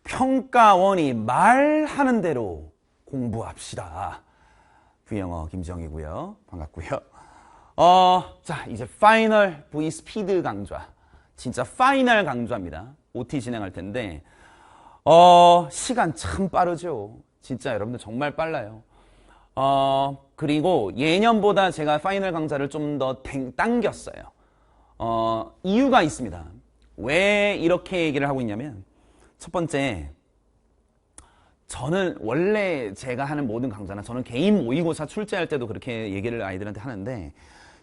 평가원이 말하는 대로 공부합시다. V영어 김지영이고요. 반갑고요. 자, 이제 파이널 V 스피드 강좌. 진짜 파이널 강좌입니다. OT 진행할 텐데, 시간 참 빠르죠. 진짜 여러분들 정말 빨라요. 그리고 예년보다 제가 파이널 강좌를 좀 더 당겼어요. 이유가 있습니다. 왜 이렇게 얘기를 하고 있냐면, 첫 번째, 저는 원래 제가 하는 모든 강좌나 저는 개인 모의고사 출제할 때도 그렇게 얘기를 아이들한테 하는데,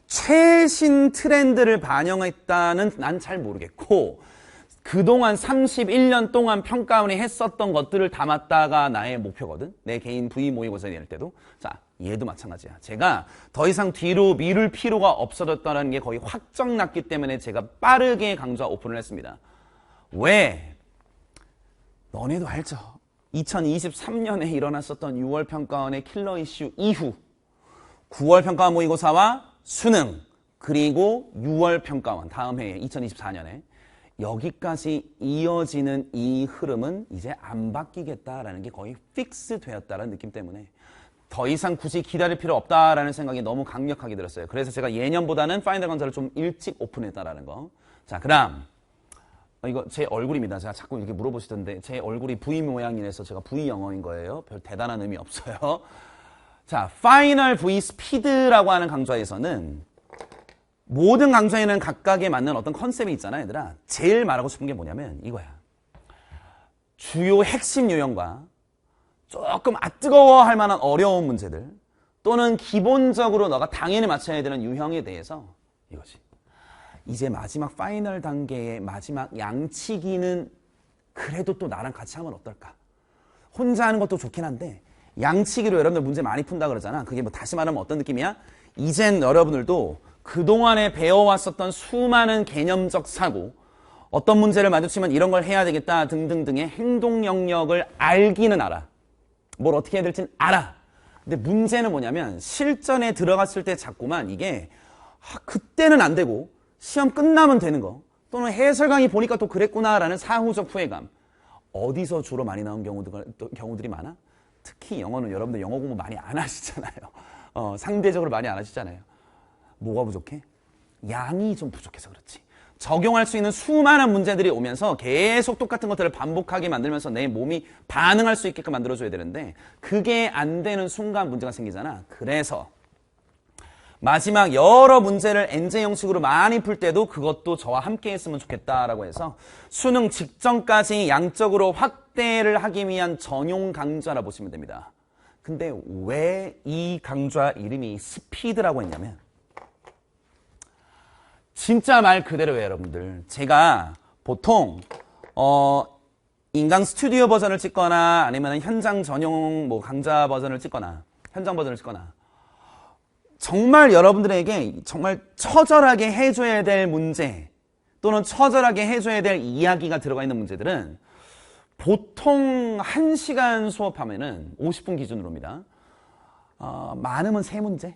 최신 트렌드를 반영했다는 난 잘 모르겠고, 그동안 31년 동안 평가원이 했었던 것들을 담았다가 나의 목표거든. 내 개인 V 모의고사 낼 때도. 자, 얘도 마찬가지야. 제가 더 이상 뒤로 미룰 필요가 없어졌다는 게 거의 확정났기 때문에 제가 빠르게 강좌 오픈을 했습니다. 왜? 너네도 알죠. 2023년에 일어났었던 6월 평가원의 킬러 이슈 이후 9월 평가원 모의고사와 수능 그리고 6월 평가원 다음 해에 2024년에 여기까지 이어지는 이 흐름은 이제 안 바뀌겠다라는 게 거의 픽스 되었다는 느낌 때문에 더 이상 굳이 기다릴 필요 없다라는 생각이 너무 강력하게 들었어요. 그래서 제가 예년보다는 파이널 강좌를 좀 일찍 오픈했다라는 거. 자, 그다음 이거 제 얼굴입니다. 제가 자꾸 이렇게 물어보시던데 제 얼굴이 V 모양이라서 제가 V 영어인 거예요. 별 대단한 의미 없어요. 자, 파이널 V 스피드라고 하는 강좌에서는 모든 강좌에는 각각에 맞는 어떤 컨셉이 있잖아요, 얘들아. 제일 말하고 싶은 게 뭐냐면 이거야. 주요 핵심 유형과 조금 뜨거워할 만한 어려운 문제들 또는 기본적으로 너가 당연히 맞춰야 되는 유형에 대해서 이거지. 이제 마지막 파이널 단계의 마지막 양치기는 그래도 또 나랑 같이 하면 어떨까? 혼자 하는 것도 좋긴 한데 양치기로 여러분들 문제 많이 푼다 그러잖아. 그게 뭐 다시 말하면 어떤 느낌이야? 이젠 여러분들도 그동안에 배워왔었던 수많은 개념적 사고, 어떤 문제를 마주치면 이런 걸 해야 되겠다 등등등의 행동 영역을 알기는 알아. 뭘 어떻게 해야 될지는 알아. 근데 문제는 뭐냐면 실전에 들어갔을 때 자꾸만 이게 그때는 안 되고 시험 끝나면 되는 거 또는 해설 강의 보니까 또 그랬구나라는 사후적 후회감. 어디서 주로 많이 나온 경우들이 많아? 특히 영어는 여러분들 영어 공부 많이 안 하시잖아요. 상대적으로 많이 안 하시잖아요. 뭐가 부족해? 양이 좀 부족해서 그렇지. 적용할 수 있는 수많은 문제들이 오면서 계속 똑같은 것들을 반복하게 만들면서 내 몸이 반응할 수 있게끔 만들어줘야 되는데 그게 안 되는 순간 문제가 생기잖아. 그래서 마지막 여러 문제를 엔제 형식으로 많이 풀 때도 그것도 저와 함께 했으면 좋겠다라고 해서 수능 직전까지 양적으로 확대를 하기 위한 전용 강좌라 보시면 됩니다. 근데 왜 이 강좌 이름이 스피드라고 했냐면 진짜 말 그대로예요, 여러분들. 제가 보통 인강 스튜디오 버전을 찍거나 아니면 현장 전용 뭐 강좌 버전을 찍거나 현장 버전을 찍거나 정말 여러분들에게 정말 처절하게 해줘야 될 문제 또는 처절하게 해줘야 될 이야기가 들어가 있는 문제들은 보통 1시간 수업하면은 50분 기준으로입니다. 많으면 3문제.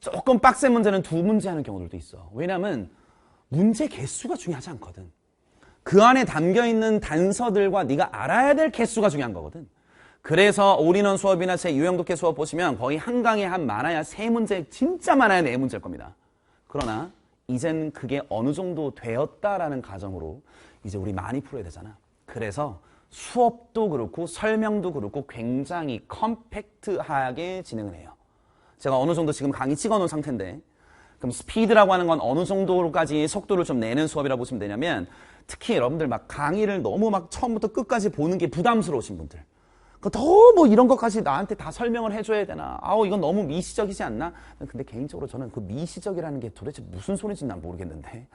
조금 빡센 문제는 2문제 하는 경우들도 있어. 왜냐하면 문제 개수가 중요하지 않거든. 그 안에 담겨있는 단서들과 네가 알아야 될 개수가 중요한 거거든. 그래서 올인원 수업이나 제 유형독해 수업 보시면 거의 한 강에 한 많아야 3문제, 진짜 많아야 4문제일 겁니다. 그러나 이젠 그게 어느 정도 되었다라는 가정으로 이제 우리 많이 풀어야 되잖아. 그래서 수업도 그렇고 설명도 그렇고 굉장히 컴팩트하게 진행을 해요. 제가 어느 정도 지금 강의 찍어놓은 상태인데 그럼 스피드라고 하는 건 어느 정도까지 속도를 좀 내는 수업이라고 보시면 되냐면 특히 여러분들 막 강의를 너무 막 처음부터 끝까지 보는 게 부담스러우신 분들 더 뭐 이런 것까지 나한테 다 설명을 해줘야 되나 아우 이건 너무 미시적이지 않나 근데 개인적으로 저는 그 미시적이라는 게 도대체 무슨 소리인지 난 모르겠는데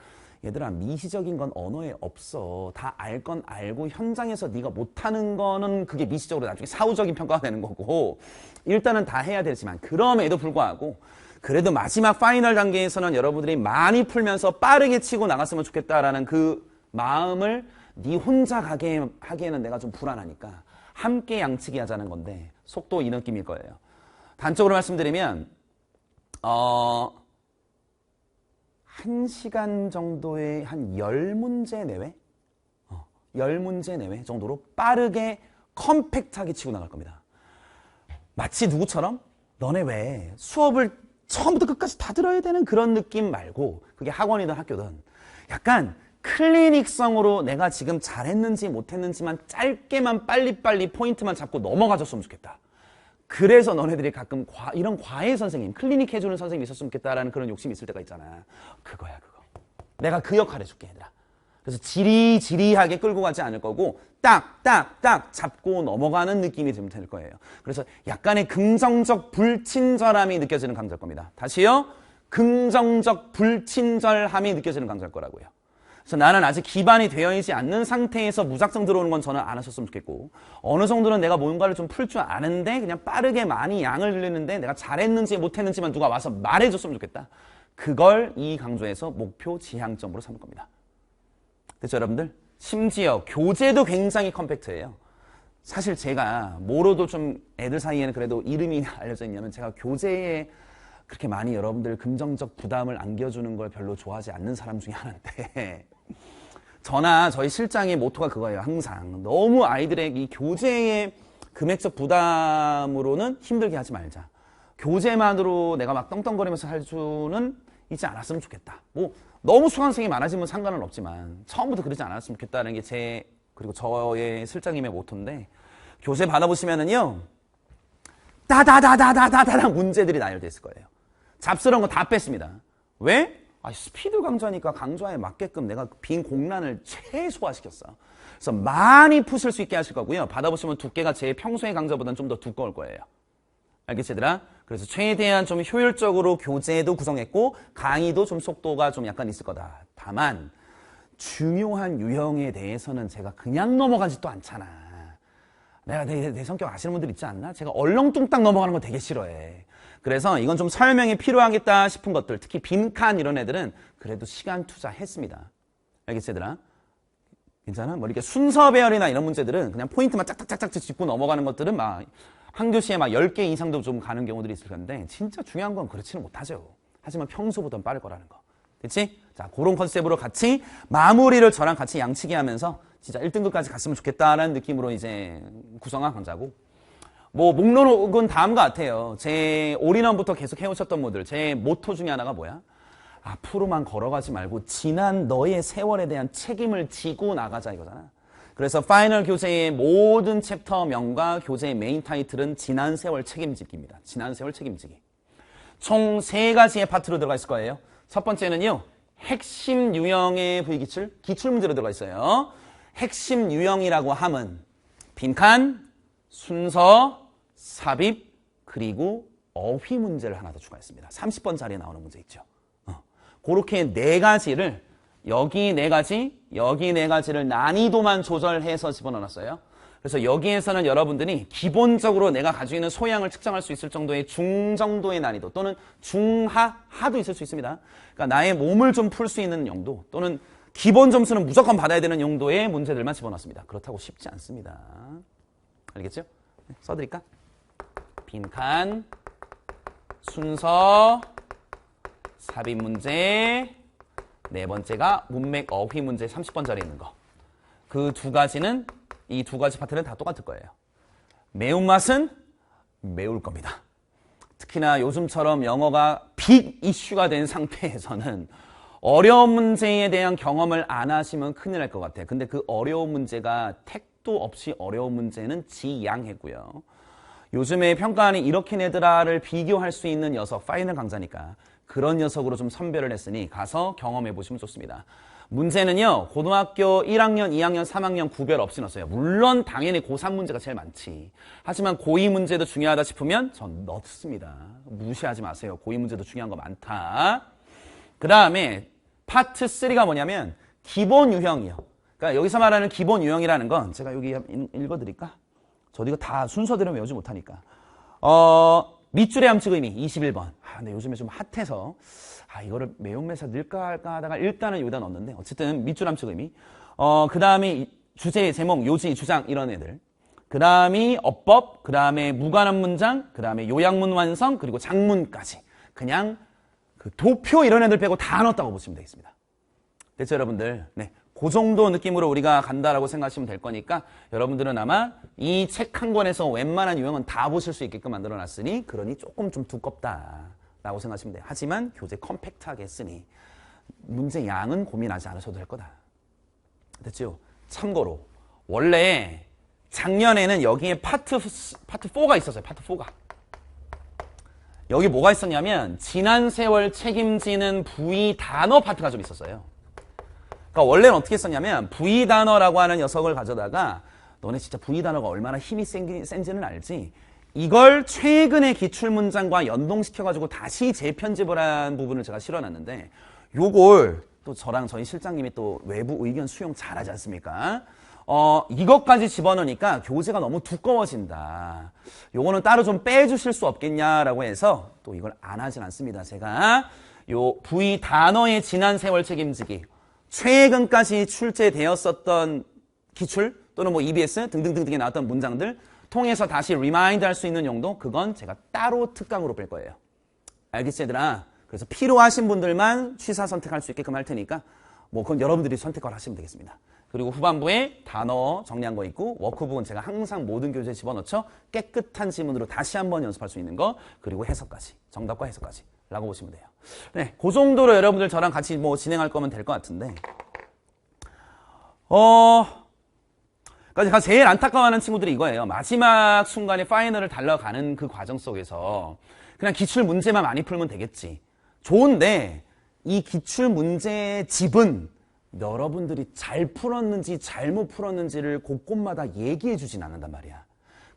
얘들아 미시적인 건 언어에 없어. 다 알 건 알고 현장에서 네가 못하는 거는 그게 미시적으로 나중에 사후적인 평가가 되는 거고 일단은 다 해야 되지만 그럼에도 불구하고 그래도 마지막 파이널 단계에서는 여러분들이 많이 풀면서 빠르게 치고 나갔으면 좋겠다라는 그 마음을 네 혼자 가게 하기에는 내가 좀 불안하니까 함께 양치기 하자는 건데 속도 이 느낌일 거예요. 단적으로 말씀드리면 1시간 정도의 한 10문제 내외? 10문제 내외 정도로 빠르게 컴팩트하게 치고 나갈 겁니다. 마치 누구처럼 너네 왜 수업을 처음부터 끝까지 다 들어야 되는 그런 느낌 말고, 그게 학원이든 학교든 약간 클리닉성으로 내가 지금 잘했는지 못했는지만 짧게만 빨리빨리 포인트만 잡고 넘어가줬으면 좋겠다. 그래서 너네들이 가끔 이런 과외 선생님, 클리닉 해주는 선생님이 있었으면 좋겠다라는 그런 욕심이 있을 때가 있잖아. 그거야, 그거. 내가 그 역할 해줄게, 얘들아. 그래서 지리지리하게 끌고 가지 않을 거고 딱 잡고 넘어가는 느낌이 좀 될 거예요. 그래서 약간의 긍정적 불친절함이 느껴지는 강좌일 겁니다. 다시요. 긍정적 불친절함이 느껴지는 강좌일 거라고요. 그래서 나는 아직 기반이 되어 있지 않는 상태에서 무작정 들어오는 건 저는 안 하셨으면 좋겠고, 어느 정도는 내가 뭔가를 좀 풀 줄 아는데 그냥 빠르게 많이 양을 들리는데 내가 잘했는지 못했는지만 누가 와서 말해줬으면 좋겠다. 그걸 이 강좌에서 목표 지향점으로 삼을 겁니다. 그래서 여러분들, 심지어 교재도 굉장히 컴팩트해요. 사실 제가 뭐로도 좀 애들 사이에는 그래도 이름이 알려져 있냐면, 제가 교재에 그렇게 많이 여러분들 긍정적 부담을 안겨주는 걸 별로 좋아하지 않는 사람 중에 하나인데, 저나 저희 실장의 모토가 그거예요. 항상 너무 아이들에게 이 교재의 금액적 부담으로는 힘들게 하지 말자. 교재만으로 내가 막 떵떵거리면서 할 수는 있지 않았으면 좋겠다. 뭐 너무 수강생이 많아지면 상관은 없지만 처음부터 그러지 않았으면 좋겠다는 게 그리고 저의 실장님의 모토인데, 교재 받아보시면은요, 다다다다다다다 문제들이 나열되어 있을 거예요. 잡스러운 거 다 뺐습니다. 왜? 스피드 강좌니까 강좌에 맞게끔 내가 빈 공란을 최소화시켰어. 그래서 많이 푸실 수 있게 하실 거고요. 받아보시면 두께가 제 평소의 강좌보다는 좀 더 두꺼울 거예요. 알겠지, 얘들아? 그래서 최대한 좀 효율적으로 교재도 구성했고 강의도 좀 속도가 좀 약간 있을 거다. 다만 중요한 유형에 대해서는 제가 그냥 넘어가지도 않잖아. 내가 내 성격 아시는 분들 있지 않나? 제가 얼렁뚱땅 넘어가는 거 되게 싫어해. 그래서 이건 좀 설명이 필요하겠다 싶은 것들, 특히 빈칸 이런 애들은 그래도 시간 투자했습니다. 알겠지, 얘들아? 괜찮아? 뭐 이렇게 순서 배열이나 이런 문제들은 그냥 포인트만 짝짝짝짝 짚고 넘어가는 것들은 막 한 교시에 막 10개 이상도 좀 가는 경우들이 있을 건데, 진짜 중요한 건 그렇지는 못하죠. 하지만 평소보단 빠를 거라는 거. 됐지? 자, 그런 컨셉으로 같이 마무리를 저랑 같이 양치기 하면서 진짜 1등급까지 갔으면 좋겠다라는 느낌으로 이제 구성한 강좌고, 뭐 목록은 다음과 같아요. 제 올인원부터 계속 해오셨던 분들, 제 모토 중에 하나가 뭐야? 앞으로만 걸어가지 말고 지난 너의 세월에 대한 책임을 지고 나가자 이거잖아. 그래서 파이널 교재의 모든 챕터명과 교재의 메인 타이틀은 지난 세월 책임지기입니다. 지난 세월 책임지기. 총 3가지의 파트로 들어가 있을 거예요. 첫 번째는요, 핵심 유형의 V기출, 기출문제로 들어가 있어요. 핵심 유형이라고 함은 빈칸, 순서, 삽입, 그리고 어휘 문제를 하나 더 추가했습니다. 30번짜리에 나오는 문제 있죠. 그렇게 4가지를, 여기 4가지, 여기 4가지를 난이도만 조절해서 집어넣었어요. 그래서 여기에서는 여러분들이 기본적으로 내가 가지고 있는 소양을 측정할 수 있을 정도의 중정도의 난이도, 또는 하도 있을 수 있습니다. 그러니까 나의 몸을 좀 풀 수 있는 용도, 또는 기본 점수는 무조건 받아야 되는 용도의 문제들만 집어넣습니다. 그렇다고 쉽지 않습니다. 알겠죠? 써드릴까? 빈칸, 순서, 삽입 문제, 4번째가 문맥 어휘 문제 30번짜리 있는 거. 그 2가지는, 이 2가지 파트는 다 똑같을 거예요. 매운맛은 매울 겁니다. 특히나 요즘처럼 영어가 빅 이슈가 된 상태에서는 어려운 문제에 대한 경험을 안 하시면 큰일 날 것 같아요. 근데 그 어려운 문제가 택도 없이 어려운 문제는 지양했고요. 요즘에 평가안이 이렇게 내더라를 비교할 수 있는 녀석, 파이널 강좌니까 그런 녀석으로 좀 선별을 했으니 가서 경험해 보시면 좋습니다. 문제는요, 고등학교 1학년, 2학년, 3학년 구별 없이 넣었어요. 물론 당연히 고3 문제가 제일 많지. 하지만 고2 문제도 중요하다 싶으면 전 넣습니다. 무시하지 마세요. 고2 문제도 중요한 거 많다. 그 다음에 파트 3가 뭐냐면 기본 유형이요. 그러니까 여기서 말하는 기본 유형이라는 건 제가 여기 읽어드릴까? 저도 이거 다 순서대로 외우지 못하니까. 밑줄의 함축 의미 21번. 근데 요즘에 좀 핫해서 이거를 매운매사 넣을까 할까 하다가 일단은 여기다 넣었는데, 어쨌든 밑줄 함축 의미. 그 다음에 주제, 제목, 요지, 주장 이런 애들. 그 다음이 어법, 그 다음에 무관한 문장, 그 다음에 요약문 완성, 그리고 장문까지. 그냥 그 도표 이런 애들 빼고 다 넣었다고 보시면 되겠습니다. 됐죠, 여러분들? 네. 그 정도 느낌으로 우리가 간다라고 생각하시면 될 거니까 여러분들은 아마 이 책 한 권에서 웬만한 유형은 다 보실 수 있게끔 만들어놨으니 그러니 조금 좀 두껍다라고 생각하시면 돼요. 하지만 교재 컴팩트하게 했으니 문제 양은 고민하지 않으셔도 될 거다. 됐죠? 참고로 원래 작년에는 여기에 파트 4가 있었어요. 파트 4가. 여기 뭐가 있었냐면 지난 세월 책임지는 부의 단어 파트가 좀 있었어요. 그러니까 원래는 어떻게 했었냐면 부의 단어라고 하는 녀석을 가져다가 너네 진짜 부의 단어가 얼마나 힘이 센지는 알지? 이걸 최근의 기출문장과 연동시켜가지고 다시 재편집을 한 부분을 제가 실어놨는데 요걸 또 저랑 저희 실장님이 또 외부 의견 수용 잘하지 않습니까? 이것까지 집어넣으니까 교재가 너무 두꺼워진다. 요거는 따로 좀 빼주실 수 없겠냐라고 해서 또 이걸 안 하진 않습니다. 제가 요 부의 단어의 지난 세월 책임지기 최근까지 출제되었었던 기출 또는 뭐 EBS 등등등등에 나왔던 문장들 통해서 다시 리마인드 할 수 있는 용도 그건 제가 따로 특강으로 뺄 거예요. 알겠지 얘들아? 그래서 필요하신 분들만 취사 선택할 수 있게끔 할 테니까 뭐 그건 여러분들이 선택을 하시면 되겠습니다. 그리고 후반부에 단어 정리한 거 있고 워크북은 제가 항상 모든 교재에 집어넣죠. 깨끗한 지문으로 다시 한번 연습할 수 있는 거 그리고 해석까지 정답과 해석까지 라고 보시면 돼요. 네, 그 정도로 여러분들 저랑 같이 뭐 진행할 거면 될 것 같은데 그러니까 제가 제일 안타까워하는 친구들이 이거예요. 마지막 순간에 파이널을 달려가는 그 과정 속에서 그냥 기출 문제만 많이 풀면 되겠지. 좋은데 이 기출 문제의 집은 여러분들이 잘 풀었는지 잘못 풀었는지를 곳곳마다 얘기해 주진 않는단 말이야.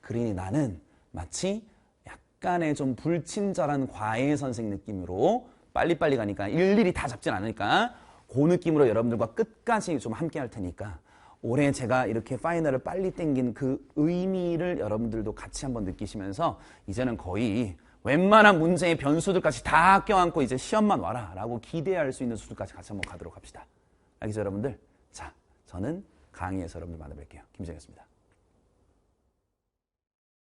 그러니 나는 마치 약간의 좀 불친절한 과외 선생 느낌으로 빨리빨리 가니까 일일이 다 잡진 않으니까 그 느낌으로 여러분들과 끝까지 좀 함께 할 테니까 올해 제가 이렇게 파이널을 빨리 땡긴 그 의미를 여러분들도 같이 한번 느끼시면서 이제는 거의 웬만한 문제의 변수들까지 다 껴안고 이제 시험만 와라 라고 기대할 수 있는 수준까지 같이 한번 가도록 합시다. 알겠죠 여러분들? 자, 저는 강의에서 여러분들 만나뵐게요. 김정희였습니다.